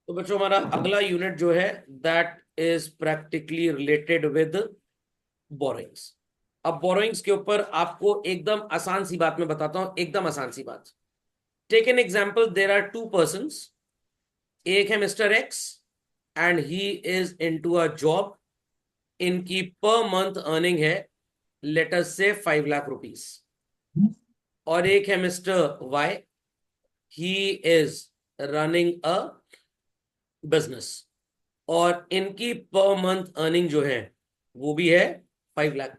तो बच्चों हमारा अगला यूनिट जो है that is practically related with borrowings. अब बोरोइंग्स के ऊपर आपको एकदम आसान सी बात मैं बताता हूं, एकदम आसान सी बात। Take an example, there are two persons. एक है mister X and he is into a job. इनकी पर मंथ अर्निंग है let us say 5 lakh rupees. और एक है mister Y, he is running a business और इनकी पर मंथ अर्निंग जो है वो भी है 5 लाख।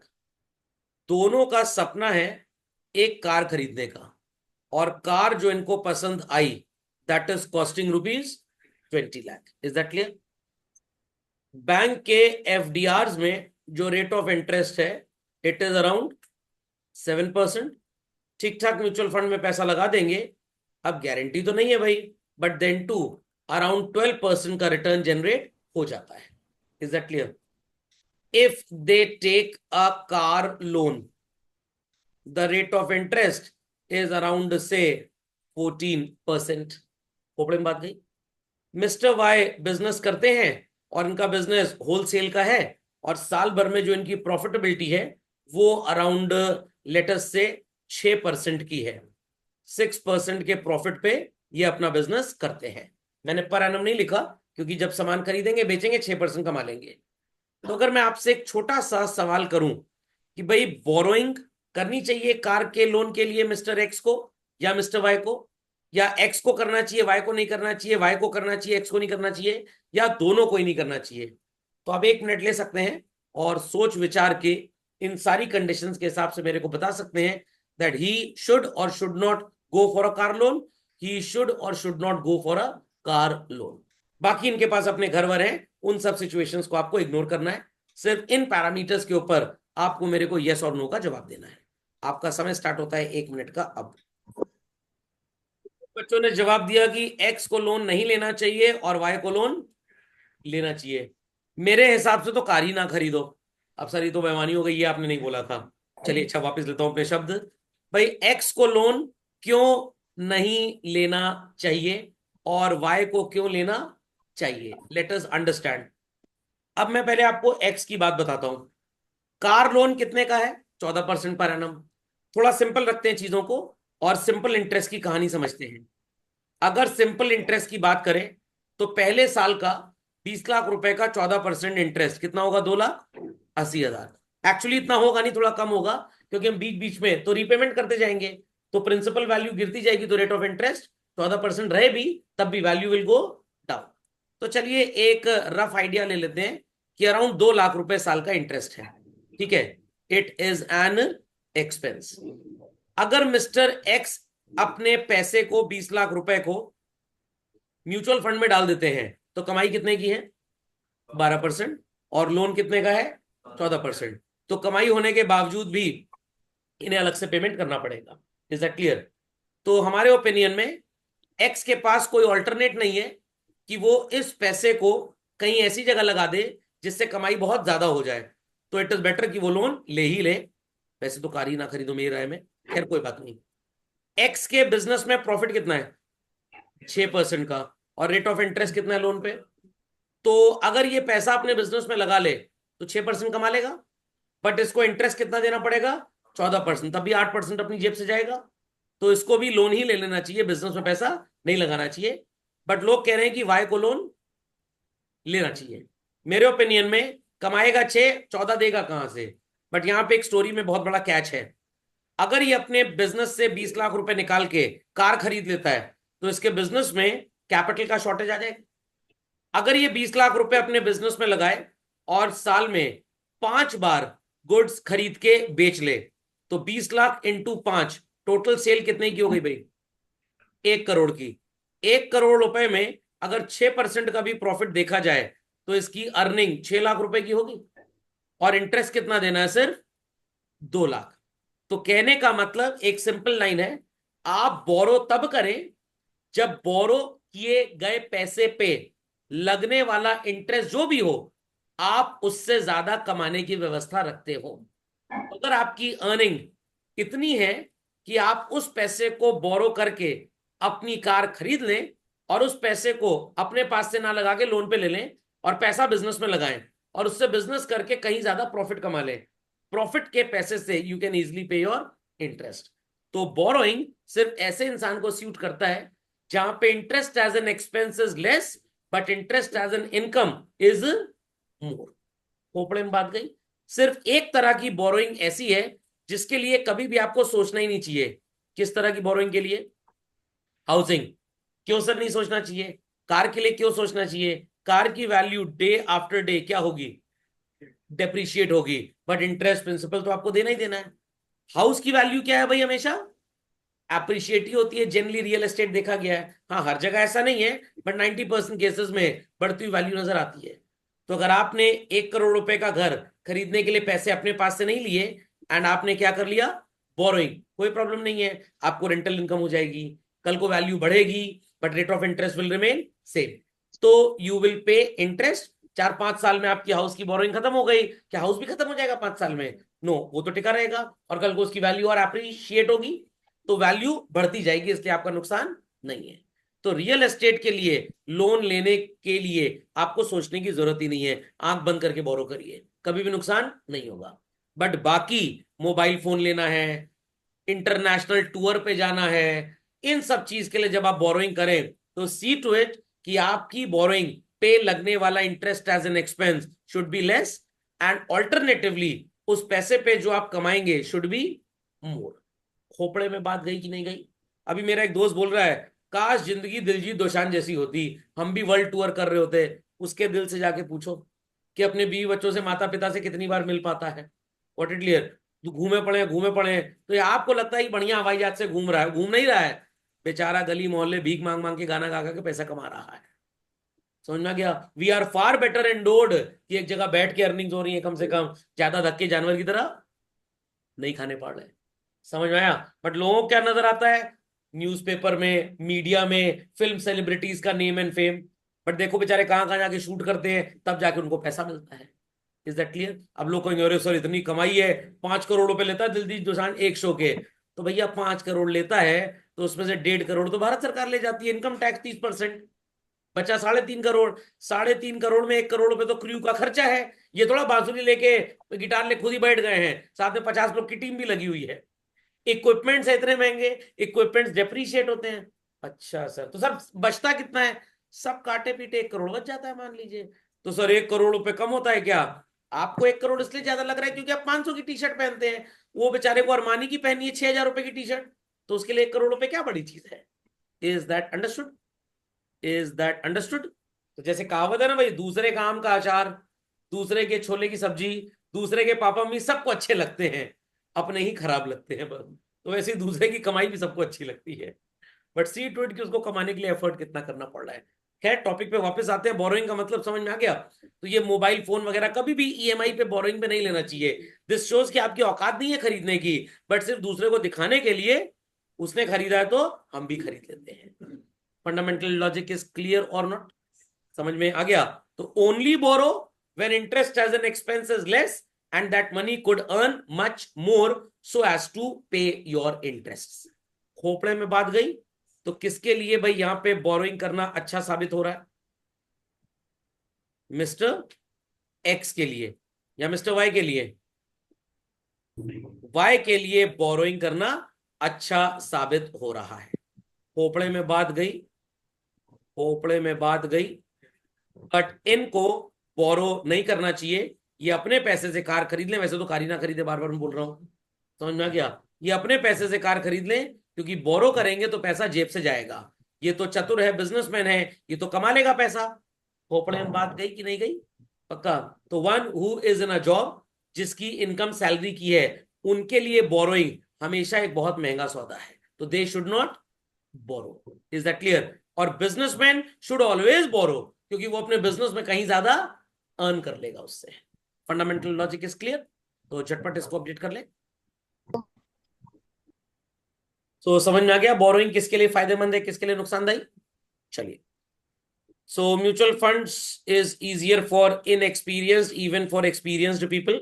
दोनों का सपना है एक कार खरीदने का, और कार जो इनको पसंद आई that is costing rupees 20 lakh. Is that clear? Bank के एफडीआर में जो रेट ऑफ इंटरेस्ट है इट इज अराउंड 7%। ठीक ठाक म्यूचुअल फंड में पैसा लगा देंगे, अब गारंटी तो नहीं है भाई, बट देन टू अराउंड 12% का रिटर्न जनरेट हो जाता है। Is that clear? If they take a car loan, the rate of interest is around say 14%। खोपड़े में बात गई। मिस्टर वाई बिजनेस करते हैं और इनका बिजनेस होलसेल का है, और साल भर में जो इनकी प्रॉफिटेबिलिटी है वो अराउंड लेटस से 6% की है। 6% के प्रॉफिट पे ये अपना बिजनेस करते हैं। मैंने पर एनम नहीं लिखा क्योंकि जब सामान खरीदेंगे बेचेंगे 6% कमा लेंगे। तो अगर मैं आपसे एक छोटा सा सवाल करूं कि भाई बोरोइंग करनी चाहिए कार के लोन के लिए मिस्टर एक्स को या मिस्टर वाई को, या एक्स को करना चाहिए वाई को नहीं करना चाहिए, वाई को करना चाहिए एक्स को नहीं करना चाहिए, या दोनों को ही नहीं करना चाहिए, तो आप 1 मिनट ले सकते हैं और सोच विचार के इन सारी कंडीशंस के हिसाब से मेरे को बता सकते हैं that he should or should not go for a car loan, he should or should not go for a car loan. बाकी इनके पास अपने घर वर हैं, उन सब सिचुएशंस को आपको इग्नोर करना है। सिर्फ इन पैरामीटर्स के ऊपर आपको मेरे को यस और नो का जवाब देना है। आपका समय स्टार्ट होता है 1 मिनट का अब। बच्चों ने जवाब दिया कि एक्स को लोन नहीं लेना चाहिए और वाई को लोन लेना चाहिए। मेरे हिसाब से तो कार ही ना खरीदो। अब सर ये तो बेईमानी हो गई, ये आपने नहीं बोला था। चलिए अच्छा वापस लेता हूं अपने शब्द। भाई एक्स को लोन क्यों नहीं लेना चाहिए और वाई को क्यों लेना चाहिए, लेट अस अंडरस्टैंड। अब मैं पहले आपको एक्स की बात बताता हूं। कार लोन कितने का है? 14% पर एनम। थोड़ा सिंपल रखते हैं चीजों को और सिंपल इंटरेस्ट की कहानी समझते हैं। अगर सिंपल इंटरेस्ट की बात करें तो पहले साल का 20 लाख रुपए का 14% इंटरेस्ट कितना होगा? 2,80,000। एक्चुअली इतना होगा नहीं, थोड़ा कम होगा, क्योंकि हम बीच बीच में तो रीपेमेंट करते जाएंगे, तो प्रिंसिपल वैल्यू गिरती जाएगी, तो रेट ऑफ इंटरेस्ट 14% रहे भी तब भी वैल्यू विल गो डाउन। तो चलिए एक रफ आइडिया ले लेते हैं कि अराउंड 2 लाख रुपए साल का इंटरेस्ट है। ठीक है, इट इज एन एक्सपेंस। अगर मिस्टर एक्स अपने पैसे को 20 लाख रुपए को म्यूचुअल फंड में डाल देते हैं तो कमाई कितने की है? 12%। और लोन कितने का है? 14%। तो कमाई होने के बावजूद भी इन्हें अलग से पेमेंट करना पड़ेगा। Is that clear? तो हमारे ओपिनियन में एक्स के पास कोई ऑल्टरनेट नहीं है कि वो इस पैसे को कहीं ऐसी जगह लगा दे जिससे कमाई बहुत ज्यादा हो जाए। तो इट इज बेटर कि वो लोन ले ही ले। वैसे तो कार ही ना खरीदो मेरी राय में, खैर कोई बात नहीं। एक्स के बिजनेस में प्रॉफिट कितना है? 6% का। और रेट ऑफ इंटरेस्ट कितना है लोन पे? तो अगर ये पैसा अपने बिजनेस में लगा ले तो 6% कमा लेगा, बट इसको इंटरेस्ट कितना देना पड़ेगा? 14%। तब भी 8% अपनी जेब से जाएगा। तो इसको भी लोन ही ले लेना चाहिए, बिजनेस में पैसा नहीं लगाना चाहिए। बट लोग कह रहे हैं कि वाई को लोन लेना चाहिए। मेरे ओपिनियन में कमाएगा 6, 14 देगा कहां से? बट यहां पे एक स्टोरी में बहुत बड़ा कैच है। अगर ये अपने बिजनेस से 20 लाख रुपए निकाल के कार खरीद लेता है तो इसके बिजनेस में कैपिटल का शॉर्टेज आ जाएगा। अगर ये 20 लाख रुपए अपने बिजनेस में लगाए और साल में 5 बार गुड्स खरीद के बेच ले, तो 20 लाख इंटू 5, टोटल सेल कितने की हो गई भाई? 1 करोड़ की। 1 करोड़ रुपए में अगर 6% का भी प्रॉफिट देखा जाए तो इसकी अर्निंग 6 लाख रुपए की होगी, और इंटरेस्ट कितना देना है? सिर्फ 2 लाख। तो कहने का मतलब एक सिंपल लाइन है, आप बोरो तब करें जब बोरो किए गए पैसे पे लगने वाला इंटरेस्ट जो भी हो आप उससे ज्यादा कमाने की व्यवस्था रखते हो। अगर आपकी अर्निंग इतनी है कि आप उस पैसे को बोरो करके अपनी कार खरीद लें और उस पैसे को अपने पास से ना लगा के लोन पे ले लें और पैसा बिजनेस में लगाएं और उससे बिजनेस करके कहीं ज्यादा प्रॉफिट कमा लें। प्रॉफिट के पैसे से you can easily pay your interest. तो बोरोइंग सिर्फ ऐसे इंसान को सूट करता है जहां पे interest as an expense is less but interest as an income is more. खोपड़े में बात गई। सिर्फ एक तरह की बोरोइंग ऐसी है जिसके लिए कभी भी आपको सोचना ही नहीं चाहिए। किस तरह की बोरोइंग के लिए? हाउसिंग। क्यों सर नहीं सोचना चाहिए? कार के लिए क्यों सोचना चाहिए? कार की वैल्यू डे आफ्टर डे क्या होगी? डेप्रिशिएट होगी, बट इंटरेस्ट प्रिंसिपल तो आपको देना ही देना है। हाउस की वैल्यू क्या है भाई? हमेशा अप्रिशिएट ही होती है। जनरली रियल एस्टेट देखा गया है, हाँ हर जगह ऐसा नहीं है, बट 90% केसेस में बढ़ती हुई वैल्यू नजर आती है। तो अगर आपने 1 करोड़ रुपए का घर खरीदने के लिए पैसे अपने पास से नहीं लिए एंड आपने क्या कर लिया? बोरोइंग, कोई प्रॉब्लम नहीं है, आपको रेंटल इनकम हो जाएगी, कल को वैल्यू बढ़ेगी but rate of interest will remain same. तो यू विल पे इंटरेस्ट। 4-5 साल में आपकी हाउस की बोरोइंग खत्म हो गई, क्या हाउस भी खत्म हो जाएगा 5 साल में? नो, वो तो टिका रहेगा और कल को उसकी वैल्यू और अप्रिशिएट होगी, तो वैल्यू बढ़ती जाएगी, इसलिए आपका नुकसान नहीं है। तो रियल एस्टेट के लिए लोन लेने के लिए आपको सोचने की जरूरत ही नहीं है, आंख बंद करके बोरो करिए, कभी भी नुकसान नहीं होगा। बट बाकी मोबाइल फोन लेना है, इंटरनेशनल टूर पे जाना है, इन सब चीज के लिए जब आप बोरोइंग करें तो सी टू इट कि आपकी बोरोइंग पे लगने वाला interest as an expense should be less and alternatively उस पैसे पे जो आप कमाएंगे शुड बी मोर। खोपड़े में बात गई कि नहीं गई? अभी मेरा एक दोस्त बोल रहा है काश जिंदगी दिलजीत दोसांझ जैसी होती, हम भी वर्ल्ड टूर कर रहे होते। उसके दिल से जाके पूछो कि अपने बीवी बच्चों से, माता पिता से कितनी बार मिल पाता है। What it clear? घूमे पड़े घूमे पड़े, तो ये आपको लगता है कि बढ़िया हवाई जहाज से घूम रहा है, घूम नहीं रहा है। बेचारा गली मोहल्ले भीख मांग मांग के गाना गा गा के पैसा कमा रहा है। समझ में आ गया? We are far better endowed कि एक जगह बैठ के अर्निंग हो रही है, कम से कम ज्यादा धक्के जानवर की तरह नहीं खाने पड़ रहे। समझ में आया? बट लोगों को क्या नजर आता है? न्यूज़पेपर में, मीडिया में, फिल्म सेलिब्रिटीज का नेम एंड फेम। बट देखो बेचारे कहां कहां जाके शूट करते हैं, तब जाके उनको पैसा मिलता है। Is that clear? अब लोग कहेंगे अरे सर इतनी कमाई है, 5 करोड़ रुपए लेता है दिलजीत दोसांझ एक शो के। तो भैया 5 करोड़ लेता है तो उसमें से 1.5 करोड़ तो भारत सरकार ले जाती है, इनकम टैक्स 30%, बचा 3.5 करोड़। 3.5 करोड़ में 1 करोड़ रुपए तो क्रू का खर्चा है। ये थोड़ा बांसुरी लेके गिटार ले खुद ही बैठ गए हैं, साथ में 50 लोग की टीम भी लगी हुई है। इक्विपमेंट्स है इतने महंगे, इक्विपमेंट्स डेप्रीशिएट होते हैं। अच्छा सर, तो सर बचता कितना है? सब काटे पीटे 1 करोड़ बच जाता है मान लीजिए। तो सर 1 करोड़ रुपए कम होता है क्या? आपको 1 करोड़ इसलिए ज्यादा लग रहा है क्योंकि आप 500 की टी शर्ट पहनते हैं, वो बेचारे को अरमानी की पहनी है 6,000 रुपए की टी शर्ट, तो उसके लिए 1 करोड़ रुपए क्या बड़ी चीज है? Is that understood? Is that understood? तो जैसे कहावत है ना भाई, दूसरे का आम का अचार, दूसरे के छोले की सब्जी, दूसरे के पापा मम्मी सबको अच्छे लगते हैं, अपने ही खराब लगते हैं बस। तो वैसे ही दूसरे की कमाई भी सबको अच्छी लगती है, बट सी टू इट कि उसको कमाने के लिए एफर्ट कितना करना पड़ रहा है। खैर टॉपिक पे वापस आते हैं। बोरोइंग का मतलब समझ में आ गया? तो ये मोबाइल फोन वगैरह कभी भी ईएमआई पे बोरोइंग पे नहीं लेना चाहिए। दिस शोज कि आपकी औकात नहीं है खरीदने की, बट सिर्फ दूसरे को दिखाने के लिए उसने खरीदा है तो हम भी खरीद लेते हैं। फंडामेंटल लॉजिक इज क्लियर और नॉट? समझ में आ गया? तो only borrow when interest as an expense is less and that money could earn much more so as to pay your interest. खोपड़े में बात गई? तो किसके लिए भाई यहां पे बोरोइंग करना अच्छा साबित हो रहा है? मिस्टर एक्स के लिए या मिस्टर वाई के लिए? वाई के लिए बोरोइंग करना अच्छा साबित हो रहा है। खोपड़े में बात गई? खोपड़े में बात गई। बट इनको बोरो नहीं करना चाहिए, ये अपने पैसे से कार खरीद लें। वैसे तो कार ही ना खरीदे, बार बार मैं बोल रहा हूं, समझ में आ गया? ये अपने पैसे से कार खरीद लें, क्योंकि बोरो करेंगे तो पैसा जेब से जाएगा। ये तो चतुर है, बिजनेसमैन है, ये तो कमा लेगा पैसा। खोपड़े में बात गई कि नहीं गई? पक्का? तो one who is in a job, जिसकी इनकम सैलरी की है, उनके लिए बोरोइंग हमेशा एक बहुत महंगा सौदा है, तो they should not borrow. Is that clear? और बिजनेसमैन शुड ऑलवेज बोरो, क्योंकि वो अपने बिजनेस में कहीं ज्यादा अर्न कर लेगा उससे। Fundamental logic is clear? तो झटपट इसको अपडेट कर ले। तो समझ में आ गया बोरोइंग किसके लिए फायदेमंद है, किसके लिए नुकसानदायी? चलिए, so mutual funds is easier for inexperienced even for experienced people.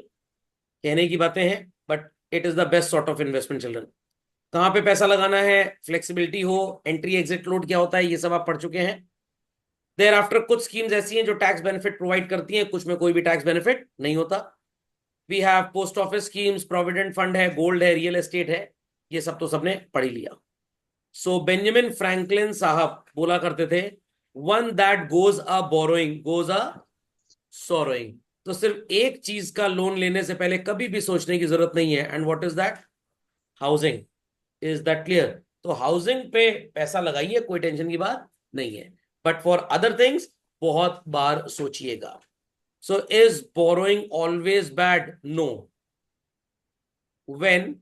कहने की बातें हैं, but it is the best sort of investment children. कहाँ पे पैसा लगाना है, फ्लेक्सिबिलिटी हो, एंट्री एग्जिट लोड क्या होता है, ये सब आप पढ़ चुके हैं। देयर आफ्टर कुछ स्कीम्स ऐसी हैं जो टैक्स बेनिफिट प्रोवाइड करती हैं, कुछ में कोई भी टैक्स बेनिफिट नहीं होता। We have post office schemes, provident fund है, गोल्ड है, रियल एस्टेट है, ये सब तो सबने पढ़ ही लिया। सो बेंजामिन फ्रैंकलिन साहब बोला करते थे, one that goes a borrowing goes a sorrowing. तो सिर्फ एक चीज का लोन लेने से पहले कभी भी सोचने की जरूरत नहीं है, and what is that? Housing. Is that clear? तो हाउसिंग पे पैसा लगाइए, कोई टेंशन की बात नहीं है, बट फॉर अदर थिंग्स बहुत बार सोचिएगा। So is borrowing always bad? No. When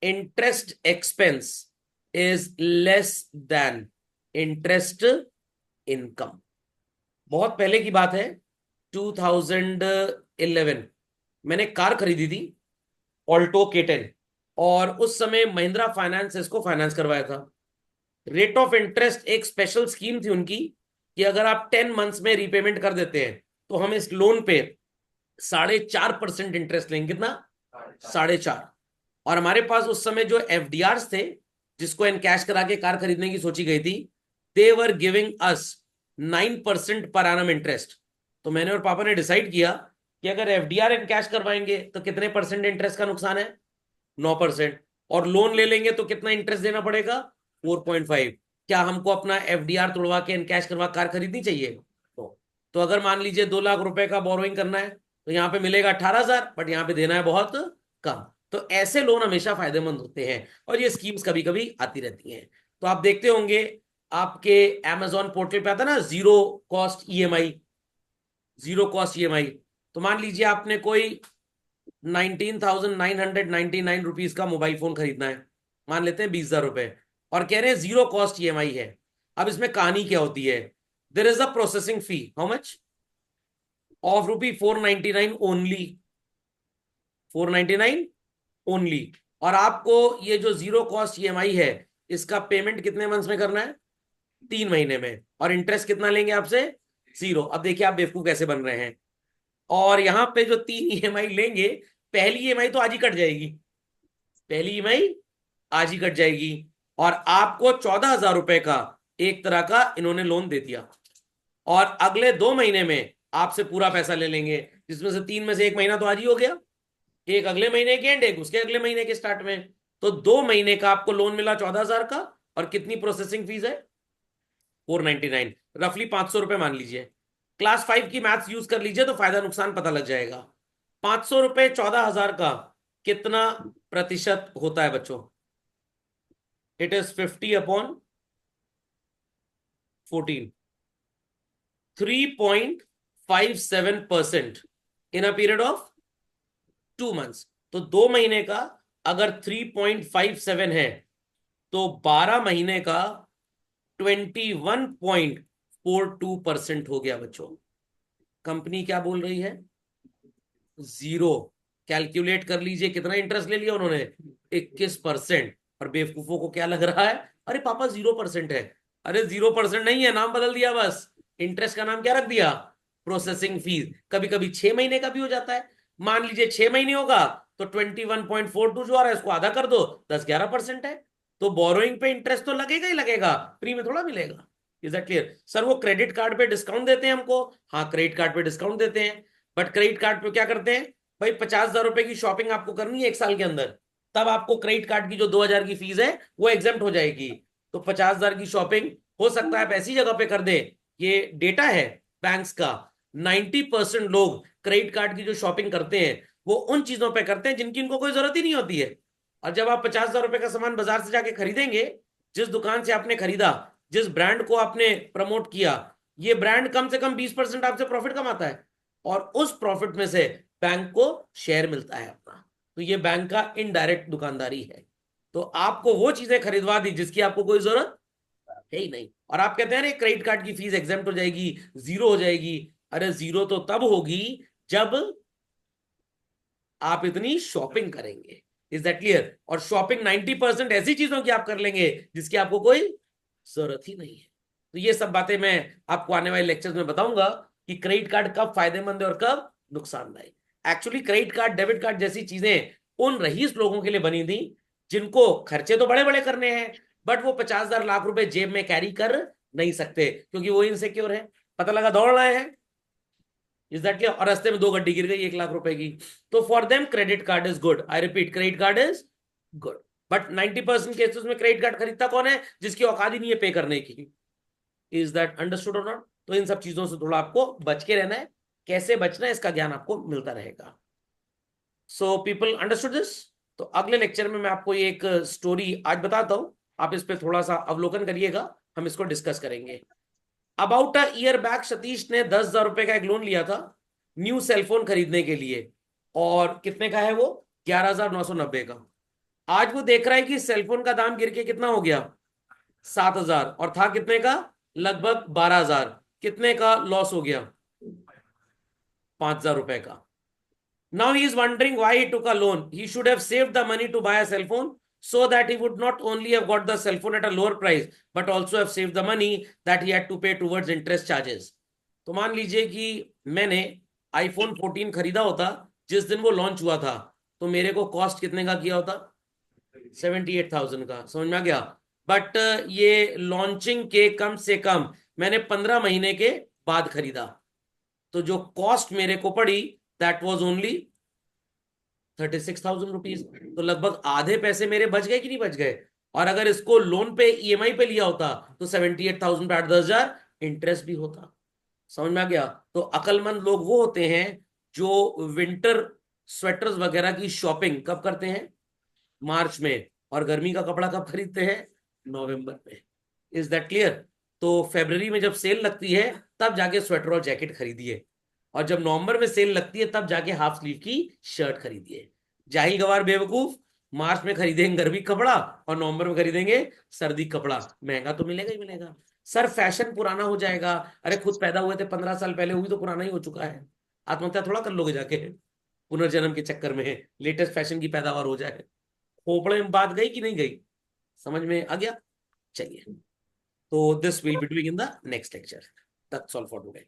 interest expense is less than interest income. बहुत पहले की बात है, 2011 मैंने कार खरीदी थी, ऑल्टो K10, और उस समय महिंद्रा फाइनेंस इसको फाइनेंस करवाया था। रेट ऑफ इंटरेस्ट एक स्पेशल स्कीम थी उनकी कि अगर आप 10 मंथ्स में रीपेमेंट कर देते हैं तो हम इस लोन पे 4.5% इंटरेस्ट लेंगे। कितना? 4.5। और हमारे पास उस समय जो FDRs थे, जिसको एनकैश करा के कार खरीदने की सोची गई थी, दे were giving us 9% per annum interest. तो मैंने और पापा ने डिसाइड किया कि अगर FDR एनकैश करवाएंगे तो कितने परसेंट इंटरेस्ट का नुकसान है? 9%। और लोन ले लेंगे तो कितना इंटरेस्ट देना पड़ेगा? 4.5। क्या हमको अपना FDR तोड़वा के एनकैश करवा कार खरीदनी चाहिए? तो अगर मान लीजिए 2 लाख रुपए का बोरोइंग करना है तो यहाँ पे मिलेगा 18,000, बट यहाँ पे देना है बहुत कम। तो ऐसे लोन हमेशा फायदेमंद होते हैं, और ये स्कीम्स कभी कभी आती रहती हैं। तो आप देखते होंगे आपके Amazon पोर्टल पे आता है ना, जीरो कॉस्ट EMI। तो मान लीजिए आपने कोई 19,999 रुपीज का मोबाइल फोन खरीदना है, मान लेते हैं 20,000 रुपए, और कह रहे हैं जीरो कॉस्ट EMI है। अब इसमें कहानी क्या होती है? There is a processing fee, how much? Of ₹499 only. 499 only. और आपको ये जो जीरो कॉस्ट EMI है, इसका पेमेंट कितने मंथ्स में करना है? 3 महीने में। और इंटरेस्ट कितना लेंगे आपसे? 0। अब देखिए आप बेवकूफ कैसे बन रहे हैं। और यहां पे जो 3 EMI लेंगे, पहली EMI तो आज ही कट जाएगी, पहली EMI आज ही कट जाएगी, और आपको 14,000 रुपए का एक तरह का इन्होंने लोन दे दिया। और अगले 2 महीने में आपसे पूरा पैसा ले लेंगे, जिसमें से 3 में से 1 महीना तो आज ही हो गया, एक अगले महीने के एंड, एक उसके अगले महीने के स्टार्ट में। तो 2 महीने का आपको लोन मिला 14,000 का, और कितनी प्रोसेसिंग फीस है? 499, रफली 500 रुपए मान लीजिए। क्लास 5 की मैथ्स यूज कर लीजिए तो फायदा नुकसान पता लग जाएगा। 500 रुपए 14,000 का कितना प्रतिशत होता है बच्चों? It is 50/14, 3.57% in a period of 2 months. तो 2 महीने का अगर 3.57 है, तो 12 महीने का 21.42% हो गया बच्चों। कंपनी क्या बोल रही है? 0। कैलकुलेट कर लीजिए कितना इंटरेस्ट ले लिया उन्होंने? 21%। और बेवकूफों को क्या लग रहा है, अरे पापा 0% है। अरे 0% नहीं है, नाम बदल दिया बस। इंटरेस्ट का नाम क्या रख दिया? Processing fees. कभी कभी 6 महीने का भी हो जाता है। मान लीजिए 6 महीने होगा, तो 21.42 जो आ रहा है इसको आधा कर दो, 10-11% है। तो बोरोइंग पे इंटरेस्ट तो लगेगा ही लगेगा, फ्री में थोड़ा मिलेगा। Is that clear? सर वो क्रेडिट कार्ड पे डिस्काउंट देते हैं हमको। हाँ, क्रेडिट कार्ड पे डिस्काउंट देते हैं, बट क्रेडिट कार्ड पे क्या करते हैं? भाई 50,000 रुपए की शॉपिंग आपको करनी है 1 साल के अंदर, तब आपको क्रेडिट कार्ड की जो 2,000 की फीस है वो एग्जेम्प्ट हो जाएगी। तो 50,000 की शॉपिंग हो सकता है आप ऐसी जगह पे कर दे, ये डेटा है बैंक्स का, 90% लोग क्रेडिट कार्ड की जो शॉपिंग करते हैं वो उन चीजों पे करते हैं जिनकी इनको कोई जरूरत ही नहीं होती है। और जब आप 50,000 रुपए का सामान बाजार से जाके खरीदेंगे, जिस दुकान से आपने खरीदा, जिस ब्रांड को आपने प्रमोट किया, ये ब्रांड कम से कम 20% आपसे प्रॉफिट कमाता है, और उस प्रॉफिट में से बैंक को शेयर मिलता है अपना। तो ये बैंक का इनडायरेक्ट दुकानदारी है। तो आपको वो चीजें खरीदवा दी जिसकी आपको कोई जरूरत है ही नहीं, और आप कहते हैं ना क्रेडिट कार्ड की फीस एग्जाम्प्ट हो जाएगी, 0 हो जाएगी। अरे 0 तो तब होगी जब आप इतनी शॉपिंग करेंगे। Is that clear? और शॉपिंग 90% ऐसी चीजों की आप कर लेंगे जिसकी आपको कोई जरूरत ही नहीं है। तो ये सब बातें मैं आपको आने वाले लेक्चर्स में बताऊंगा कि क्रेडिट कार्ड कब फायदेमंद है और कब नुकसानदायक। Actually credit card, debit card जैसी चीजें उन रईस लोगों के लिए बनी थी जिनको खर्चे तो बड़े बड़े करने हैं, बट वो 50,000 लाख रुपए जेब में कैरी कर नहीं सकते, क्योंकि वो इनसिक्योर है। पता लगा दौड़ रहे हैं, इज दैट क्लियर? और रास्ते में 2 गड्डी गिर गई 1 लाख रुपए की। तो for them credit card is good, I repeat, credit card is good. But 90% cases में क्रेडिट कार्ड खरीदता कौन है? जिसकी औकात ही नहीं है पे करने की। इज दैट अंडरस्टूड और नॉट? तो इन सब चीजों से थोड़ा आपको बच के रहना है। कैसे बचना है इसका ज्ञान आपको मिलता रहेगा। So people understood this? तो अगले लेक्चर में मैं आपको ये एक स्टोरी आज बताता हूं, आप इस पे थोड़ा सा अवलोकन करिएगा, हम इसको डिस्कस करेंगे। About a year back Satish ने 10,000 रुपए का एक लोन लिया था न्यू सेलफोन खरीदने के लिए। और कितने का है वो? 11,990 का। आज वो देख रहा है कि सेलफोन का दाम गिर के कितना हो गया? 7,000, और था कितने का? लगभग 12,000। कितने का लॉस हो गया? 5,000 रुपए का। Now he is wondering why he took a loan. He should have saved the money to buy a cell phone so that he would not only have got the cell phone at a lower price, but also have saved the money that he had to pay towards interest charges. तो मान लीजिए कि मैंने iPhone 14 खरीदा होता जिस दिन वो लॉन्च हुआ था, तो मेरे को कॉस्ट कितने का किया होता? 78,000 का। समझ में आ गया? बट ये लॉन्चिंग के कम से कम मैंने 15 महीने के बाद खरीदा, तो जो कॉस्ट मेरे को पड़ी दैट वाज ओनली 36,000 रुपीज। तो लगभग आधे पैसे मेरे बच गए कि नहीं बच गए? और अगर इसको लोन पे ईएमआई पे लिया होता तो 78,000 पे 8-10,000 इंटरेस्ट भी होता। समझ में आ गया? तो अकलमंद लोग वो होते हैं जो विंटर स्वेटर्स वगैरह की शॉपिंग कब करते हैं? मार्च में। और गर्मी का कपड़ा कब खरीदते हैं? नवंबर में। Is that clear? तो फरवरी में जब सेल लगती है तब जाके स्वेटर और जैकेट खरीदिए, और जब नवंबर में सेल लगती है तब जाके हाफ स्लीव की शर्ट खरीदिए। जाहिल गवार बेवकूफ, मार्च में खरीदेंगे गर्मी कपड़ा और नवंबर में खरीदेंगे सर्दी कपड़ा, महंगा तो मिलेगा ही मिलेगा। सर फैशन पुराना हो जाएगा। अरे खुद पैदा हुए थे 15 साल पहले, हुई तो पुराना ही हो चुका है। आत्महत्या थोड़ा कर लोगे जाके पुनर्जन्म के चक्कर में, लेटेस्ट फैशन की पैदावार हो जाए। खोपड़े में बात गई कि नहीं गई? समझ में आ गया? चलिए, तो this will be doing in the next lecture. That's all for today.